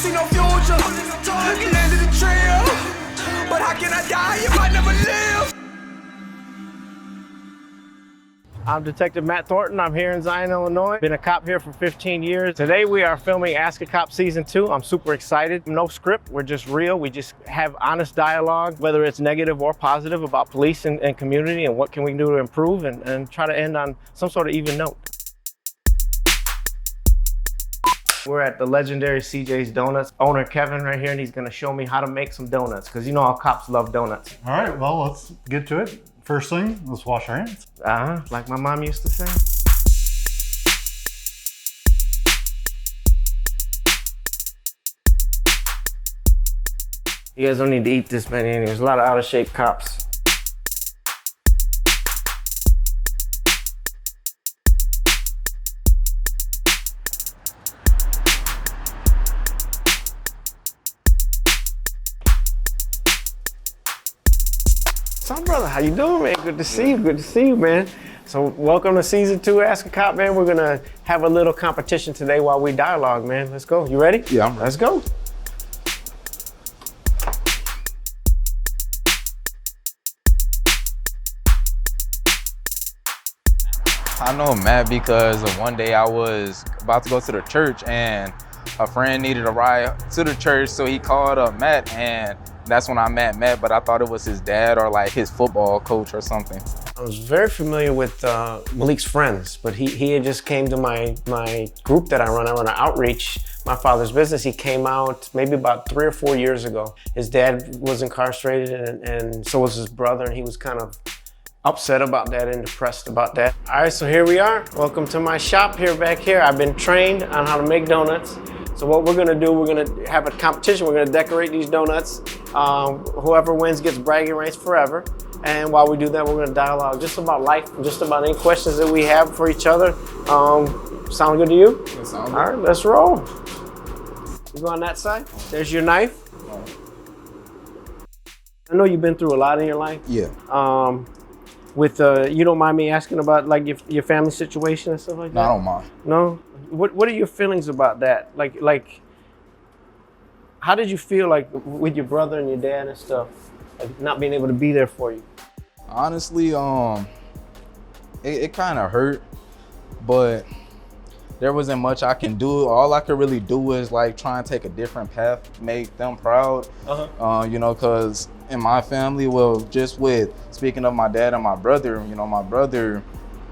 see no future. Landed the trail, but how can I die if I never live? I'm Detective Matt Thornton. I'm here in Zion, Illinois. Been a cop here for 15 years. Today we are filming Ask a Cop Season 2. I'm super excited. No script, we're just real. We just have honest dialogue, whether it's negative or positive, about police and community and what can we do to improve and try to end on some sort of even note. We're at the legendary CJ's Donuts. Owner Kevin right here, and he's gonna show me how to make some donuts, because you know all cops love donuts. All right, well, let's get to it. First thing, let's wash our hands. Like my mom used to say. You guys don't need to eat this many anyway. There's a lot of out of shape cops. So, brother, how you doing, man? Good to see you, man. So welcome to Season 2 Ask a Cop, man. We're gonna have a little competition today while we dialogue, man. Let's go. You ready? Yeah, I'm ready. Let's go. I know Matt because one day I was about to go to the church and a friend needed a ride to the church, so he called up Matt, and that's when I met Matt, but I thought it was his dad or like his football coach or something. I was very familiar with Malik's friends, but he had just came to my group that I run an outreach, my father's business. He came out maybe about 3 or 4 years ago. His dad was incarcerated and so was his brother, and he was kind of upset about that and depressed about that. All right, so here we are. Welcome to my shop back here. I've been trained on how to make donuts. So what we're gonna do, we're gonna have a competition. We're gonna decorate these donuts. Whoever wins gets bragging rights forever. And while we do that, we're gonna dialogue just about life, just about any questions that we have for each other. Sound good to you? It sounds good. All right, let's roll. You go on that side. There's your knife. I know you've been through a lot in your life. Yeah. You don't mind me asking about like your family situation and stuff like that? No, I don't mind. No? What are your feelings about that? Like, how did you feel like with your brother and your dad and stuff, like not being able to be there for you? Honestly, it kind of hurt, but there wasn't much I can do. All I could really do is like try and take a different path, make them proud. You know, because in my family, well, just with speaking of my dad and my brother, you know, my brother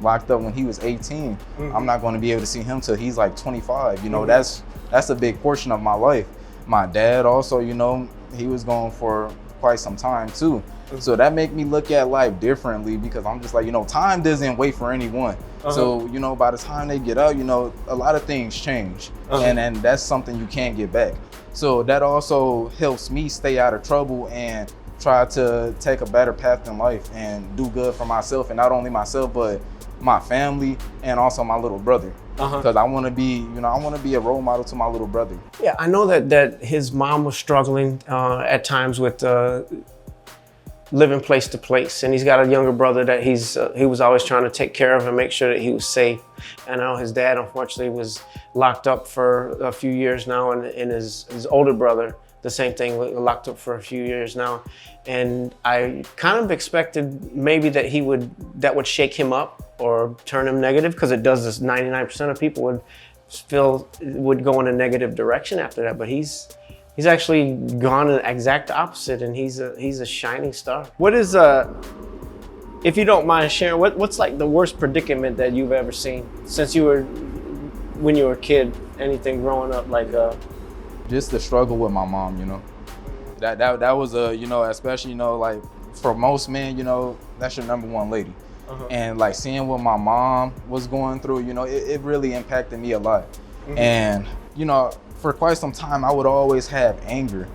locked up when he was 18. I'm not going to be able to see him till he's like 25. You know, that's a big portion of my life. My dad also, you know, he was gone for quite some time too. So that make me look at life differently, because I'm just like, you know, time doesn't wait for anyone. So, you know, by the time they get out, you know, a lot of things change, and that's something you can't get back. So that also helps me stay out of trouble and try to take a better path in life and do good for myself, and not only myself, but my family and also my little brother. Because I want to be, you know, I want to be a role model to my little brother. Yeah, I know that his mom was struggling at times with living place to place, and he's got a younger brother that he was always trying to take care of and make sure that he was safe. And I know his dad unfortunately was locked up for a few years now, and his older brother, the same thing, locked up for a few years now. And I kind of expected maybe that would shake him up or turn him negative, because it does this. 99% of people would go in a negative direction after that, but he's actually gone an exact opposite, and he's a shining star. What is if you don't mind sharing, what's like the worst predicament that you've ever seen since when you were a kid? Anything growing up, like Just the struggle with my mom, you know. That was you know, especially, you know, like for most men, you know, that's your number one lady. And like seeing what my mom was going through, you know, it really impacted me a lot. And, you know, for quite some time, I would always have anger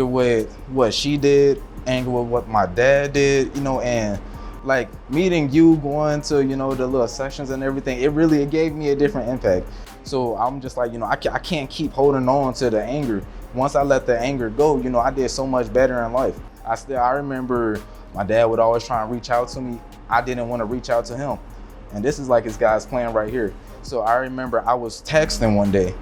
with what she did, anger with what my dad did, you know, and like meeting you, going to, you know, the little sessions and everything, it gave me a different impact. So I'm just like, you know, I can't keep holding on to the anger. Once I let the anger go, you know, I did so much better in life. I remember my dad would always try and reach out to me. I didn't want to reach out to him. And this is like his guy's plan right here. So I remember I was texting one day.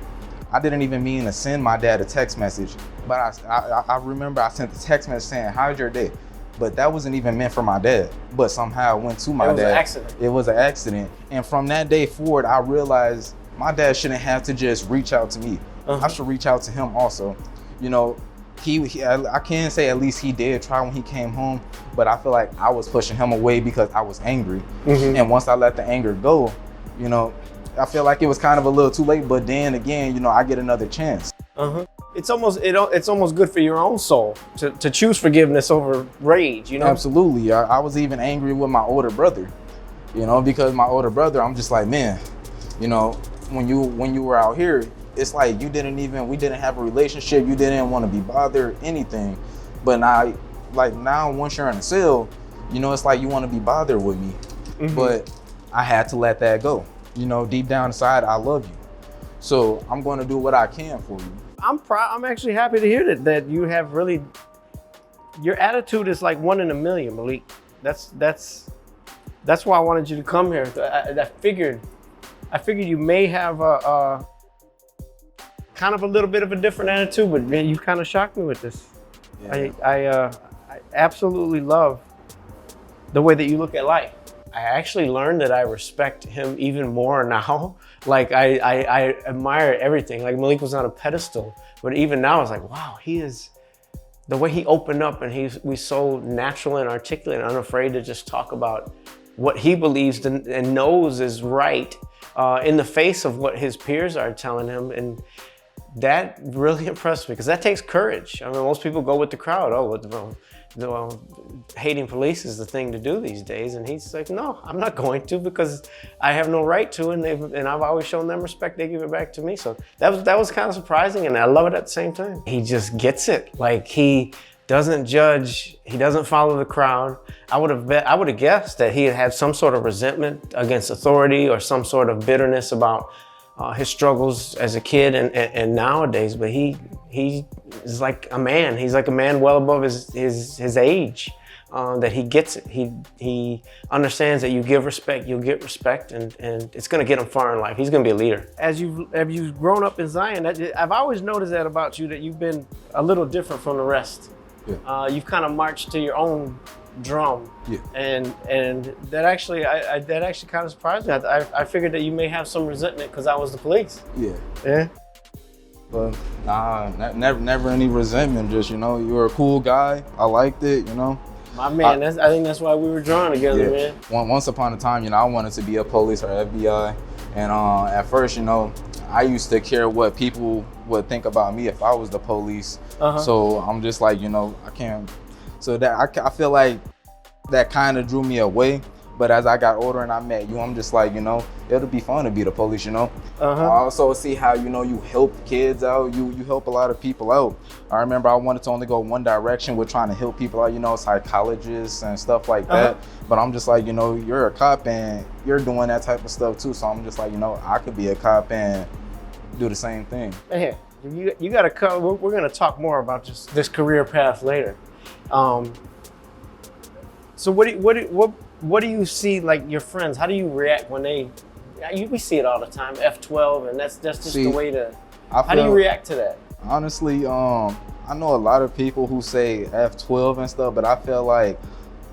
I didn't even mean to send my dad a text message, but I remember I sent the text message saying, "How's your day?" But that wasn't even meant for my dad. But somehow it went to my dad. It was an accident. It was an accident. And from that day forward, I realized my dad shouldn't have to just reach out to me. I should reach out to him also. You know, I can say at least he did try when he came home, but I feel like I was pushing him away because I was angry. And once I let the anger go, you know, I feel like it was kind of a little too late, but then again, you know, I get another chance. It's almost good for your own soul to choose forgiveness over rage, you know? Absolutely. I was even angry with my older brother, you know, because my older brother, I'm just like, man, you know, when you were out here, it's like we didn't have a relationship, you didn't want to be bothered, anything. But now once you're in a cell, you know, it's like you want to be bothered with me. But I had to let that go. You know, deep down inside, I love you. So I'm going to do what I can for you. I'm proud. I'm actually happy to hear that you have really, your attitude is like 1 in a million, Maliek. That's why I wanted you to come here. I figured you may have a kind of a little bit of a different attitude, but man, you kind of shocked me with this. Yeah. I absolutely love the way that you look at life. I actually learned that I respect him even more now. Like I admire everything. Like Maliek was on a pedestal, but even now it's like, wow, the way he opened up and he's so natural and articulate and unafraid to just talk about what he believes and knows is right in the face of what his peers are telling him. And that really impressed me because that takes courage. I mean, most people go with the crowd. Hating police is the thing to do these days. And he's like, no, I'm not going to because I have no right to. And I've always shown them respect. They give it back to me. So that was kind of surprising. And I love it at the same time. He just gets it. Like he doesn't judge. He doesn't follow the crowd. I would have guessed that he had some sort of resentment against authority or some sort of bitterness about his struggles as a kid and nowadays, but he is like a man. He's like a man well above his age. That he gets it. He understands that you give respect, you'll get respect, and it's gonna get him far in life. He's gonna be a leader. As you've grown up in Zion, I've always noticed that about you, that you've been a little different from the rest. Yeah. You've kind of marched to your own drum. Yeah. And that actually kind of surprised me. I figured that you may have some resentment because I was the police. Yeah. Yeah. But nah, never any resentment. Just, you know, you were a cool guy. I liked it, you know. My man, I think that's why we were drawn together, man. Once upon a time, you know, I wanted to be a police or FBI. And at first, you know, I used to care what people would think about me if I was the police. So I'm just like, you know, I can't. So that I feel like that kind of drew me away. But as I got older and I met you, I'm just like, you know, it'll be fun to be the police, you know. I also see how, you know, you help kids out, you help a lot of people out. I remember I wanted to only go one direction with trying to help people out, you know, psychologists and stuff like that. But I'm just like, you know, you're a cop and you're doing that type of stuff too. So I'm just like, you know, I could be a cop and do the same thing. Man, you got to come. We're going to talk more about just this career path later. So what do you see, like your friends, how do you react when we see it all the time, F12, and that's just the way to, how do you react to that? Honestly, I know a lot of people who say F12 and stuff, but I feel like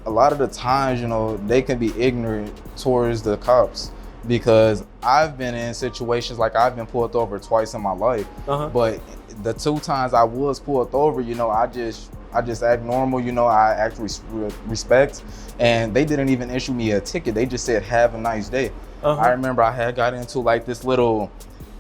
a lot of the times, you know, they can be ignorant towards the cops because I've been in situations like I've been pulled over twice in my life, but the 2 times I was pulled over, you know, I just act normal, you know, I act respect, and they didn't even issue me a ticket. They just said, have a nice day. I remember I had got into like this little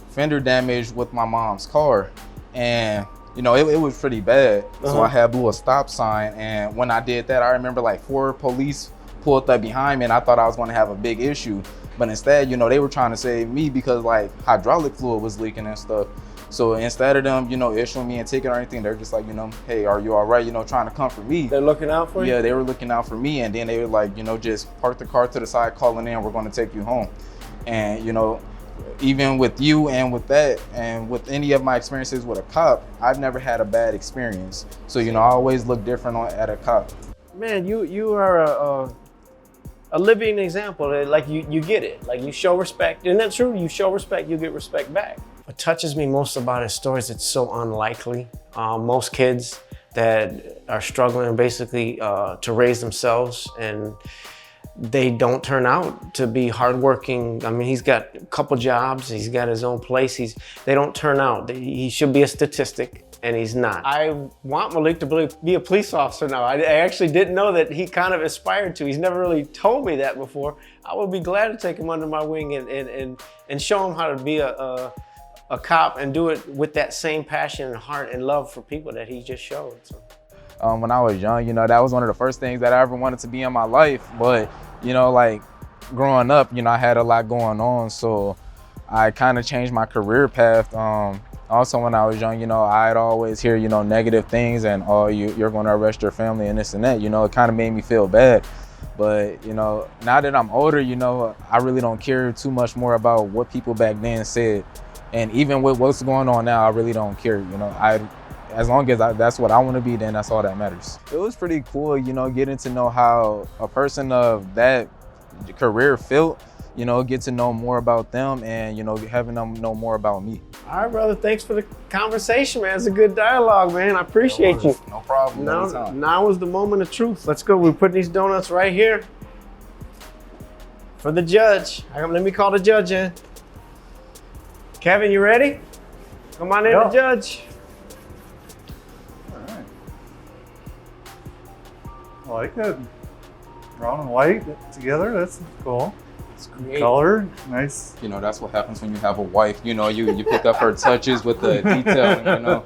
fender damage with my mom's car, and you know, it was pretty bad. So I had blew a stop sign, and when I did that, I remember like 4 police pulled up behind me, and I thought I was gonna have a big issue. But instead, you know, they were trying to save me because like hydraulic fluid was leaking and stuff. So instead of them, you know, issuing me a ticket or anything, they're just like, you know, hey, are you all right? You know, trying to comfort me. They're looking out for you? Yeah, they were looking out for me. And then they were like, you know, just park the car to the side, calling in, we're going to take you home. And, you know, even with you and with that, and with any of my experiences with a cop, I've never had a bad experience. So, you know, I always look different at a cop. Man, you are a living example. Like you get it. Like you show respect. Isn't that true? You show respect, you get respect back. What touches me most about his story is it's so unlikely. Most kids that are struggling basically to raise themselves, and they don't turn out to be hardworking. I mean, he's got a couple jobs, he's got his own place. They don't turn out. He should be a statistic, and he's not. I want Maliek to be a police officer now. I actually didn't know that he kind of aspired to. He's never really told me that before. I would be glad to take him under my wing and show him how to be a cop and do it with that same passion and heart and love for people that he just showed. So. When I was young, you know, that was one of the first things that I ever wanted to be in my life. But, you know, like growing up, you know, I had a lot going on. So I kind of changed my career path. Also, when I was young, you know, I'd always hear, you know, negative things and, oh, you're going to arrest your family and this and that. You know, it kind of made me feel bad. But, you know, now that I'm older, you know, I really don't care too much more about what people back then said. And even with what's going on now, I really don't care. You know, as long as that's what I want to be, then that's all that matters. It was pretty cool, you know, getting to know how a person of that career felt, you know, get to know more about them and, you know, having them know more about me. All right, brother. Thanks for the conversation, man. It's a good dialogue, man. I appreciate you. No problem. Now is the moment of truth. Let's go. We're putting these donuts right here for the judge. Let me call the judge in. Kevin, you ready? Come on in, the judge. All right. I like that. Brown and white together. That's cool. It's great. Color, nice. You know, that's what happens when you have a wife. You know, you pick up her touches with the detail, you know.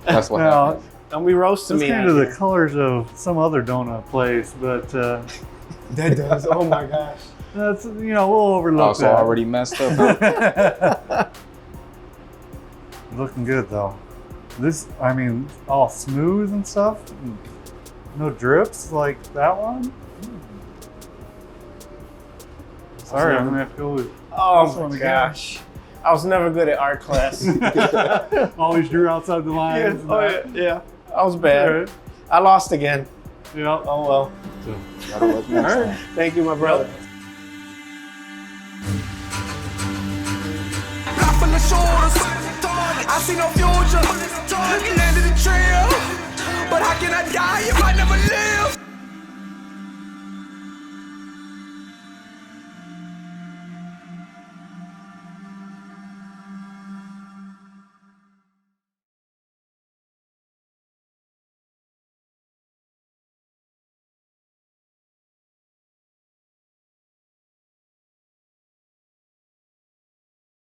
That's what happens. Don't be roasting me. That's kind of the colors of some other donut place, but that does. Oh my gosh. That's, you know, we'll overlook Also that. already messed up. Looking good though. This, I mean, all smooth and stuff. No drips like that one. Sorry, I'm gonna have to go with. Oh my gosh. I was never good at art class. Always drew outside the lines. Yeah. I was bad. Right. I lost again. Yeah. Oh well. Gotta look next All right. time. Thank you, my brother. Block full of shoulders. I see no future. Landed the trail. But how can I die if I never live?